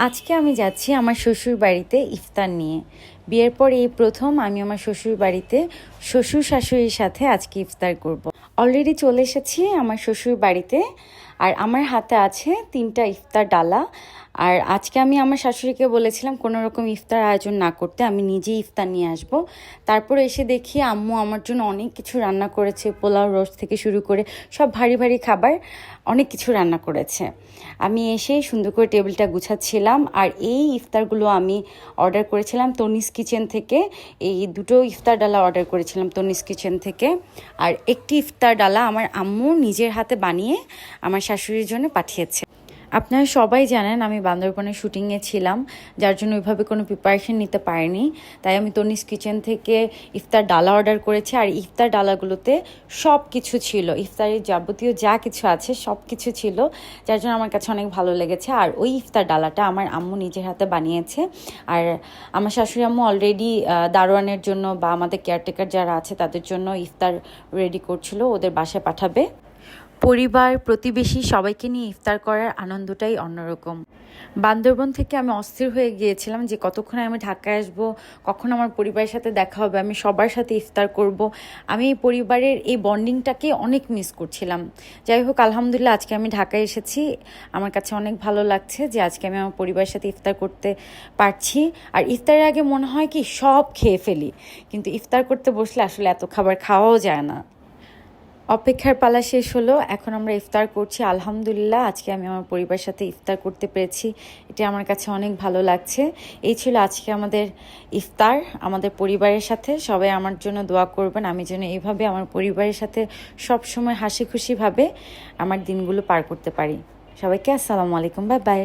আজকে আমি যাচ্ছি আমার শ্বশুর বাড়িতে ইফতার নিয়ে। বিয়ের পর এই প্রথম আমি আমার শ্বশুর বাড়িতে শ্বশুর শাশুড়ির সাথে আজকে ইফতার করব। অলরেডি চলে এসেছি আমার শ্বশুর বাড়িতে, আর আমার হাতে আছে 3টা ইফতার ডালা। আর আজকে আমি আমার শাশুড়িকে বলেছিলাম কোনো রকম ইফতার আয়োজন না করতে, আমি নিজেই ইফতার নিয়ে আসব। তারপর এসে দেখি আম্মু আমার জন্য অনেক কিছু রান্না করেছে, পোলাও রোস্ট থেকে শুরু করে সব ভারী ভারী খাবার অনেক কিছু রান্না করেছে। আমি এসেই সুন্দর করে টেবিলটা গুছাচ্ছিলাম। আর এই ইফতারগুলো আমি অর্ডার করেছিলাম তনিস কিচেন থেকে। এই দুটো ইফতার ডালা অর্ডার করেছিলাম তনিস কিচেন থেকে। আর একটি ইফতার ডালা আমার আম্মু নিজের হাতে বানিয়ে আমার শাশুড়ির জন্য পাঠিয়েছে। আপনারা সবাই জানেন আমি বান্দরবনে শুটিংয়ে ছিলাম, যার জন্য ওইভাবে কোনো প্রিপারেশন নিতে পারিনি। তাই আমি তনিস কিচেন থেকে ইফতার ডালা অর্ডার করেছি। আর ইফতার ডালাগুলোতে সব কিছু ছিল, ইফতারের যাবতীয় যা কিছু আছে সব কিছু ছিল, যার জন্য আমার কাছে অনেক ভালো লেগেছে। আর ওই ইফতার ডালাটা আমার আম্মু নিজের হাতে বানিয়েছে। আর আমার শাশুড়ি আম্মু অলরেডি দারোয়ানের জন্য বা আমাদের কেয়ারটেকার যারা আছে তাদের জন্য ইফতার রেডি করছিল, ওদের বাসায় পাঠাবে। পরিবার প্রতিবেশী সবাইকে নিয়ে ইফতার করার আনন্দটাই অন্যরকম। বান্দরবন থেকে আমি অস্থির হয়ে গিয়েছিলাম যে কতক্ষণে আমি ঢাকায় আসবো, কখন আমার পরিবারের সাথে দেখা হবে, আমি সবার সাথে ইফতার করব। আমি এই পরিবারের এই বন্ডিংটাকে অনেক মিস করছিলাম। যাই হোক, আলহামদুলিল্লাহ আজকে আমি ঢাকায় এসেছি। আমার কাছে অনেক ভালো লাগছে যে আজকে আমি আমার পরিবারের সাথে ইফতার করতে পারছি। আর ইফতারের আগে মনে হয় কি সব খেয়ে ফেলি, কিন্তু ইফতার করতে বসলে আসলে এত খাবার খাওয়াও যায় না। অপেক্ষার পালা শেষ হলো, এখন আমরা ইফতার করছি। আলহামদুলিল্লাহ আজকে আমি আমার পরিবারের সাথে ইফতার করতে পেরেছি, এটা আমার কাছে অনেক ভালো লাগছে। এই ছিল আজকে আমাদের ইফতার আমাদের পরিবারের সাথে। সবাই আমার জন্য দোয়া করবেন, আমি যেন এইভাবে আমার পরিবারের সাথে সব সময় হাসি খুশিভাবে আমার দিনগুলো পার করতে পারি। সবাইকে আসসালামু আলাইকুম, বাই বাই।